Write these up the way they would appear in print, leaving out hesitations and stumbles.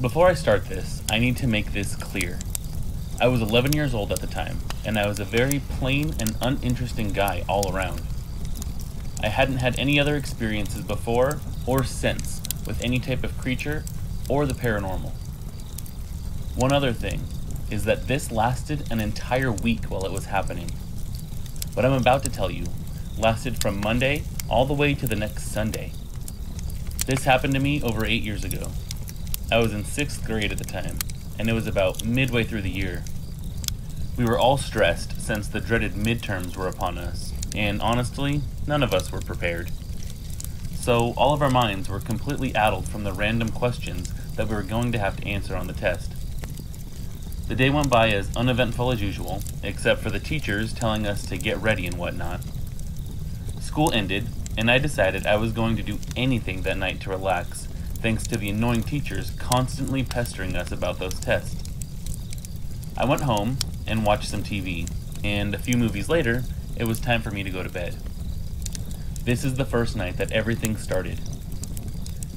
Before I start this, I need to make this clear. I was 11 years old at the time, and I was a very plain and uninteresting guy all around. I hadn't had any other experiences before or since with any type of creature or the paranormal. One other thing is that this lasted an entire week while it was happening. What I'm about to tell you lasted from Monday all the way to the next Sunday. This happened to me over 8 years ago. I was in 6th grade at the time, and it was about midway through the year. We were all stressed since the dreaded midterms were upon us, and honestly, none of us were prepared. So all of our minds were completely addled from the random questions that we were going to have to answer on the test. The day went by as uneventful as usual, except for the teachers telling us to get ready and whatnot. School ended, and I decided I was going to do anything that night to relax, thanks to the annoying teachers constantly pestering us about those tests. I went home and watched some TV, and a few movies later, it was time for me to go to bed. This is the first night that everything started.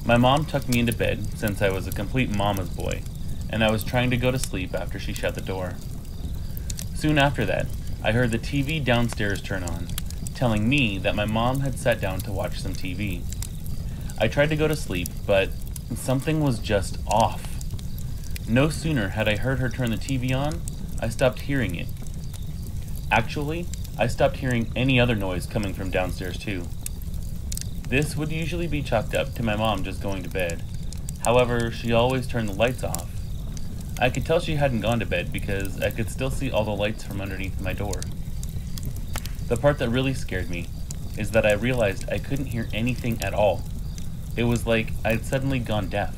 My mom tucked me into bed since I was a complete mama's boy, and I was trying to go to sleep after she shut the door. Soon after that, I heard the TV downstairs turn on, telling me that my mom had sat down to watch some TV. I tried to go to sleep, but something was just off. No sooner had I heard her turn the TV on, I stopped hearing it. Actually, I stopped hearing any other noise coming from downstairs too. This would usually be chalked up to my mom just going to bed. However, she always turned the lights off. I could tell she hadn't gone to bed because I could still see all the lights from underneath my door. The part that really scared me is that I realized I couldn't hear anything at all. It was like I'd suddenly gone deaf.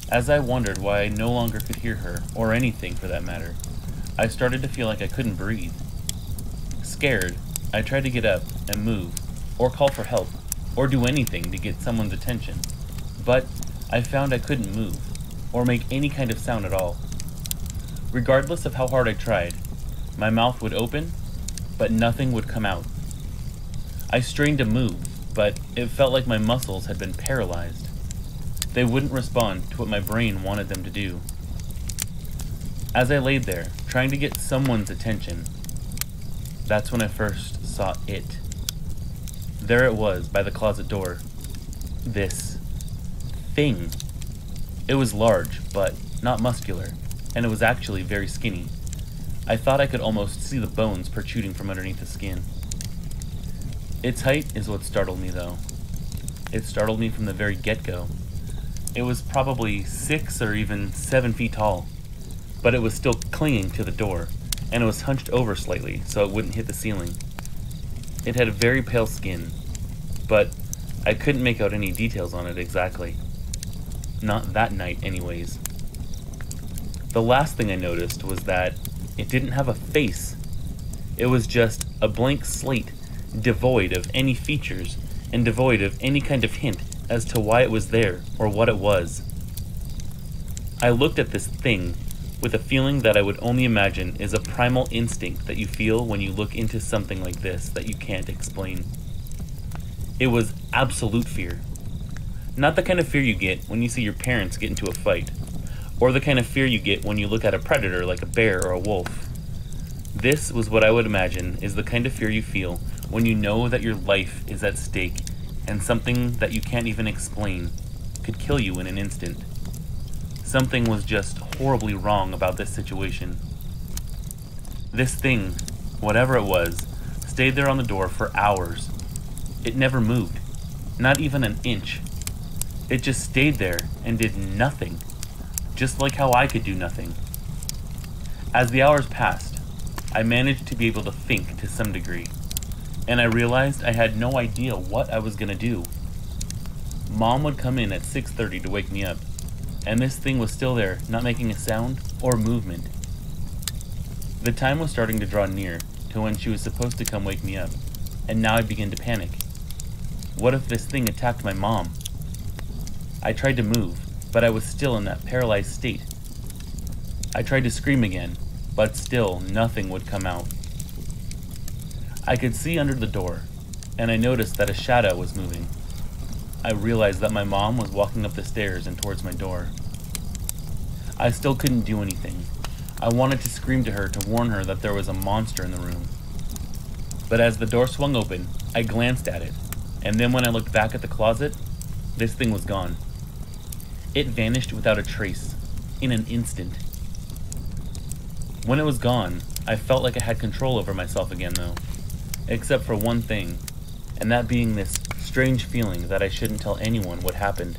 As I wondered why I no longer could hear her, or anything for that matter, I started to feel like I couldn't breathe. Scared, I tried to get up and move, or call for help, or do anything to get someone's attention, but I found I couldn't move, or make any kind of sound at all. Regardless of how hard I tried, my mouth would open, but nothing would come out. I strained to move, but it felt like my muscles had been paralyzed. They wouldn't respond to what my brain wanted them to do. As I laid there, trying to get someone's attention, that's when I first saw it. There it was by the closet door. This thing. It was large, but not muscular, and it was actually very skinny. I thought I could almost see the bones protruding from underneath the skin. Its height is what startled me, though. It startled me from the very get-go. It was probably 6 or even 7 feet tall, but it was still clinging to the door, and it was hunched over slightly so it wouldn't hit the ceiling. It had very pale skin, but I couldn't make out any details on it exactly. Not that night, anyways. The last thing I noticed was that it didn't have a face. It was just a blank slate, devoid of any features, and devoid of any kind of hint as to why it was there or what it was. I looked at this thing with a feeling that I would only imagine is a primal instinct that you feel when you look into something like this that you can't explain. It was absolute fear. Not the kind of fear you get when you see your parents get into a fight, or the kind of fear you get when you look at a predator like a bear or a wolf. This was what I would imagine is the kind of fear you feel when you know that your life is at stake and something that you can't even explain could kill you in an instant. Something was just horribly wrong about this situation. This thing, whatever it was, stayed there on the door for hours. It never moved, not even an inch. It just stayed there and did nothing, just like how I could do nothing. As the hours passed, I managed to be able to think to some degree, and I realized I had no idea what I was gonna do. Mom would come in at 6:30 to wake me up, and this thing was still there, not making a sound or movement. The time was starting to draw near to when she was supposed to come wake me up, and now I began to panic. What if this thing attacked my mom? I tried to move, but I was still in that paralyzed state. I tried to scream again, but still nothing would come out. I could see under the door, and I noticed that a shadow was moving. I realized that my mom was walking up the stairs and towards my door. I still couldn't do anything. I wanted to scream to her to warn her that there was a monster in the room. But as the door swung open, I glanced at it, and then when I looked back at the closet, this thing was gone. It vanished without a trace, in an instant. When it was gone, I felt like I had control over myself again though, except for one thing, and that being this strange feeling that I shouldn't tell anyone what happened.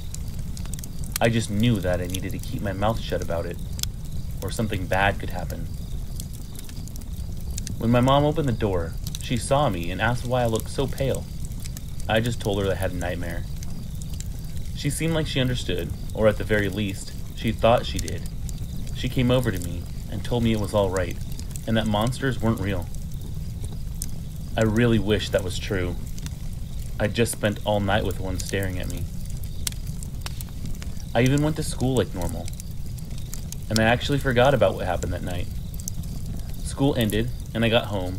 I just knew that I needed to keep my mouth shut about it, or something bad could happen. When my mom opened the door, she saw me and asked why I looked so pale. I just told her I had a nightmare. She seemed like she understood, or at the very least, she thought she did. She came over to me and told me it was all right, and that monsters weren't real. I really wish that was true. I just spent all night with one staring at me. I even went to school like normal, and I actually forgot about what happened that night. School ended, and I got home.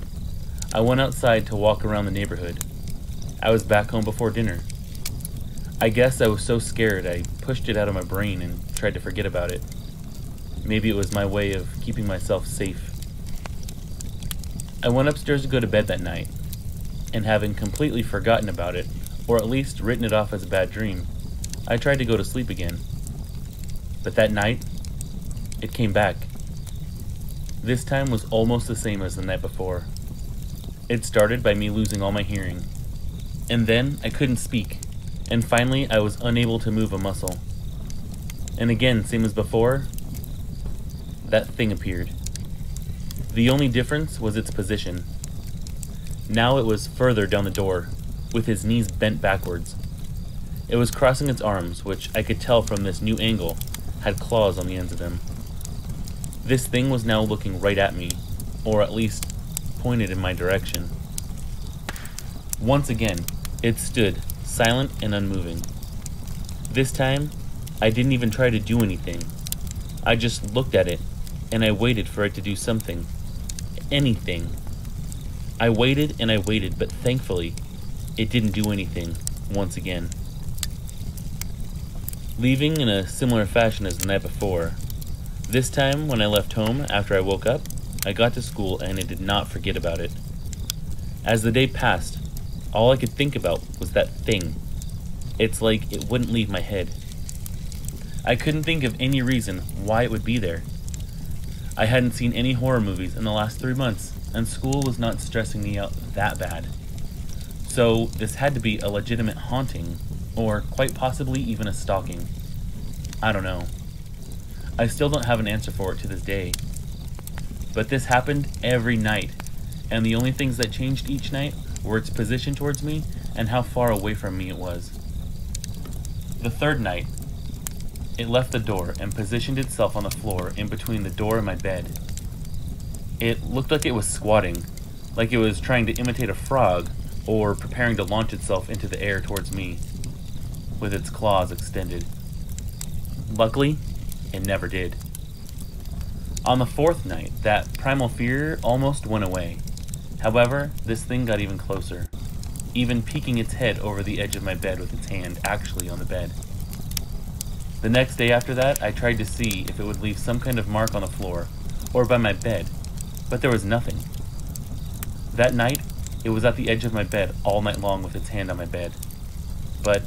I went outside to walk around the neighborhood. I was back home before dinner. I guess I was so scared I pushed it out of my brain and tried to forget about it. Maybe it was my way of keeping myself safe. I went upstairs to go to bed that night, and having completely forgotten about it, or at least written it off as a bad dream, I tried to go to sleep again. But that night, it came back. This time was almost the same as the night before. It started by me losing all my hearing, and then I couldn't speak, and finally I was unable to move a muscle. And again, same as before, that thing appeared. The only difference was its position. Now it was further down the door, with his knees bent backwards. It was crossing its arms, which I could tell from this new angle had claws on the ends of them. This thing was now looking right at me, or at least pointed in my direction. Once again, it stood, silent and unmoving. This time, I didn't even try to do anything. I just looked at it, and I waited for it to do something. Anything. I waited and I waited, but thankfully, it didn't do anything once again. Leaving in a similar fashion as the night before, this time when I left home after I woke up, I got to school and I did not forget about it. As the day passed, all I could think about was that thing. It's like it wouldn't leave my head. I couldn't think of any reason why it would be there. I hadn't seen any horror movies in the last 3 months, and school was not stressing me out that bad. So this had to be a legitimate haunting, or quite possibly even a stalking. I don't know. I still don't have an answer for it to this day. But this happened every night, and the only things that changed each night were its position towards me and how far away from me it was. The third night, it left the door and positioned itself on the floor in between the door and my bed. It looked like it was squatting, like it was trying to imitate a frog or preparing to launch itself into the air towards me, with its claws extended. Luckily, it never did. On the fourth night, that primal fear almost went away. However, this thing got even closer, even peeking its head over the edge of my bed with its hand actually on the bed. The next day after that, I tried to see if it would leave some kind of mark on the floor or by my bed, but there was nothing. That night, it was at the edge of my bed all night long with its hand on my bed, but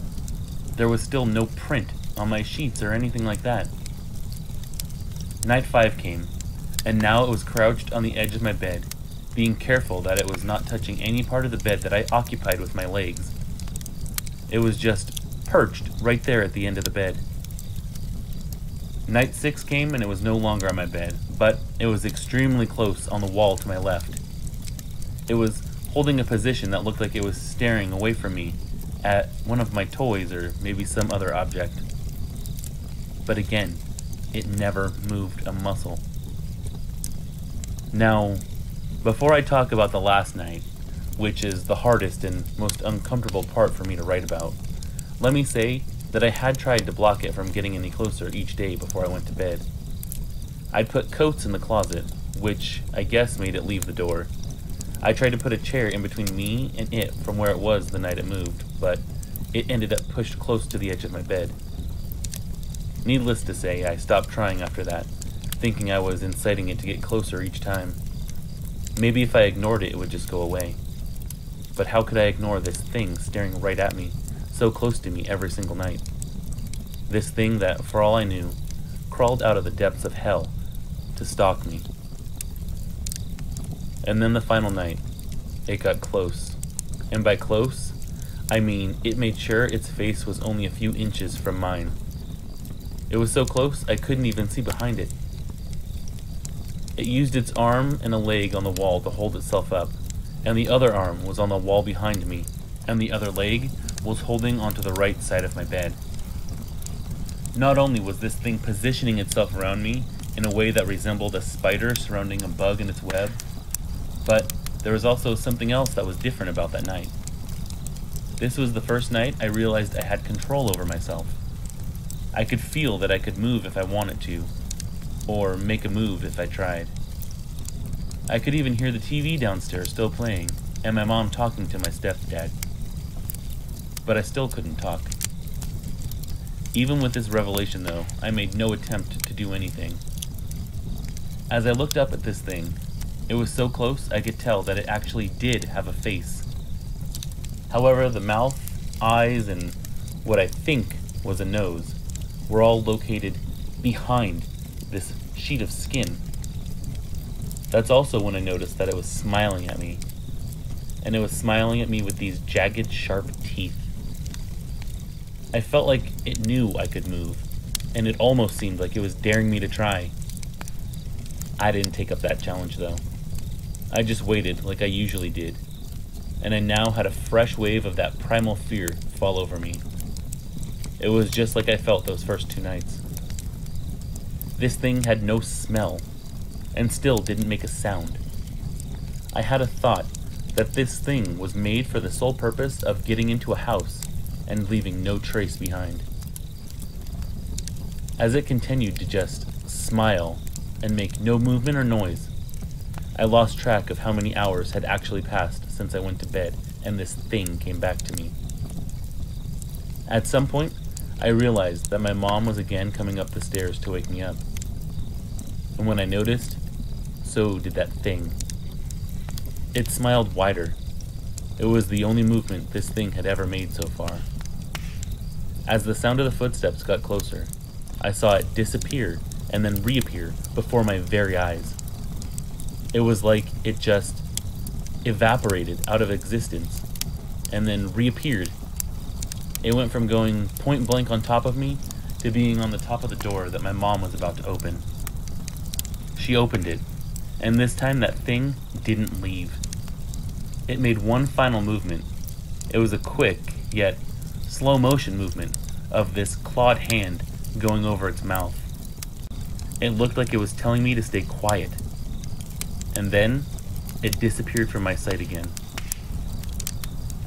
there was still no print on my sheets or anything like that. Night 5 came, and now it was crouched on the edge of my bed, being careful that it was not touching any part of the bed that I occupied with my legs. It was just perched right there at the end of the bed. Night 6 came and it was no longer on my bed, but it was extremely close on the wall to my left. It was holding a position that looked like it was staring away from me at one of my toys or maybe some other object. But again, it never moved a muscle. Now, before I talk about the last night, which is the hardest and most uncomfortable part for me to write about, let me say that I had tried to block it from getting any closer each day before I went to bed. I'd put coats in the closet, which I guess made it leave the door. I tried to put a chair in between me and it from where it was the night it moved, but it ended up pushed close to the edge of my bed. Needless to say, I stopped trying after that, thinking I was inciting it to get closer each time. Maybe if I ignored it, it would just go away. But how could I ignore this thing staring right at me, so close to me every single night? This thing that, for all I knew, crawled out of the depths of hell to stalk me. And then the final night, it got close. And by close, I mean it made sure its face was only a few inches from mine. It was so close I couldn't even see behind it. It used its arm and a leg on the wall to hold itself up, and the other arm was on the wall behind me, and the other leg was holding onto the right side of my bed. Not only was this thing positioning itself around me in a way that resembled a spider surrounding a bug in its web, but there was also something else that was different about that night. This was the first night I realized I had control over myself. I could feel that I could move if I wanted to, or make a move if I tried. I could even hear the TV downstairs still playing, and my mom talking to my stepdad. But I still couldn't talk. Even with this revelation, though, I made no attempt to do anything. As I looked up at this thing, it was so close I could tell that it actually did have a face. However, the mouth, eyes, and what I think was a nose were all located behind this sheet of skin. That's also when I noticed that it was smiling at me. And it was smiling at me with these jagged, sharp teeth. I felt like it knew I could move, and it almost seemed like it was daring me to try. I didn't take up that challenge, though. I just waited like I usually did, and I now had a fresh wave of that primal fear fall over me. It was just like I felt those first 2 nights. This thing had no smell, and still didn't make a sound. I had a thought that this thing was made for the sole purpose of getting into a house and leaving no trace behind. As it continued to just smile and make no movement or noise, I lost track of how many hours had actually passed since I went to bed and this thing came back to me. At some point, I realized that my mom was again coming up the stairs to wake me up. And when I noticed, so did that thing. It smiled wider. It was the only movement this thing had ever made so far. As the sound of the footsteps got closer, I saw it disappear and then reappear before my very eyes. It was like it just evaporated out of existence and then reappeared. It went from going point blank on top of me to being on the top of the door that my mom was about to open. She opened it, and this time that thing didn't leave. It made one final movement. It was a quick, yet slow motion movement of this clawed hand going over its mouth. It looked like it was telling me to stay quiet. And then, it disappeared from my sight again.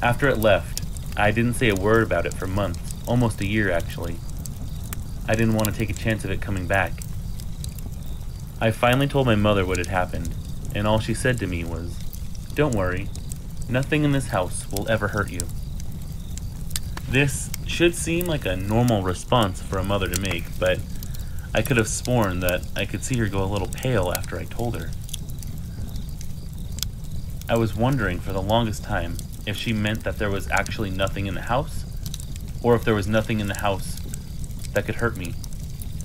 After it left, I didn't say a word about it for months, almost a year actually. I didn't want to take a chance of it coming back. I finally told my mother what had happened, and all she said to me was, "Don't worry, nothing in this house will ever hurt you." This should seem like a normal response for a mother to make, but I could have sworn that I could see her go a little pale after I told her. I was wondering for the longest time if she meant that there was actually nothing in the house, or if there was nothing in the house that could hurt me,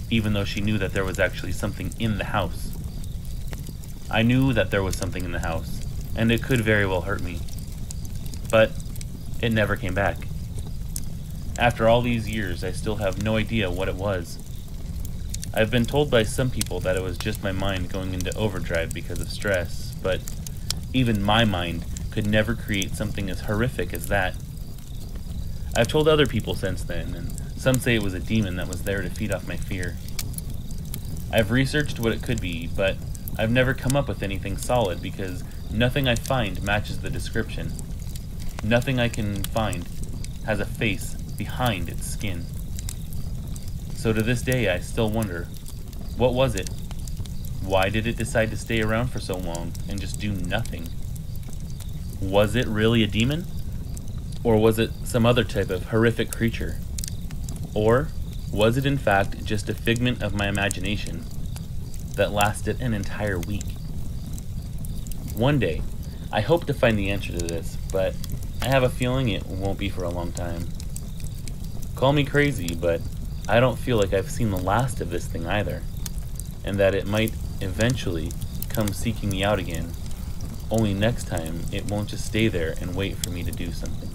even though she knew that there was actually something in the house. I knew that there was something in the house, and it could very well hurt me. But it never came back. After all these years, I still have no idea what it was. I've been told by some people that it was just my mind going into overdrive because of stress, but even my mind could never create something as horrific as that. I've told other people since then, and some say it was a demon that was there to feed off my fear. I've researched what it could be, but I've never come up with anything solid because nothing I find matches the description. Nothing I can find has a face behind its skin. So to this day, I still wonder, what was it? Why did it decide to stay around for so long and just do nothing? Was it really a demon? Or was it some other type of horrific creature? Or Was it in fact just a figment of my imagination that lasted an entire week? One day, I hope to find the answer to this, but I have a feeling it won't be for a long time. Call me crazy, but I don't feel like I've seen the last of this thing either, and that it might eventually come seeking me out again, only next time it won't just stay there and wait for me to do something.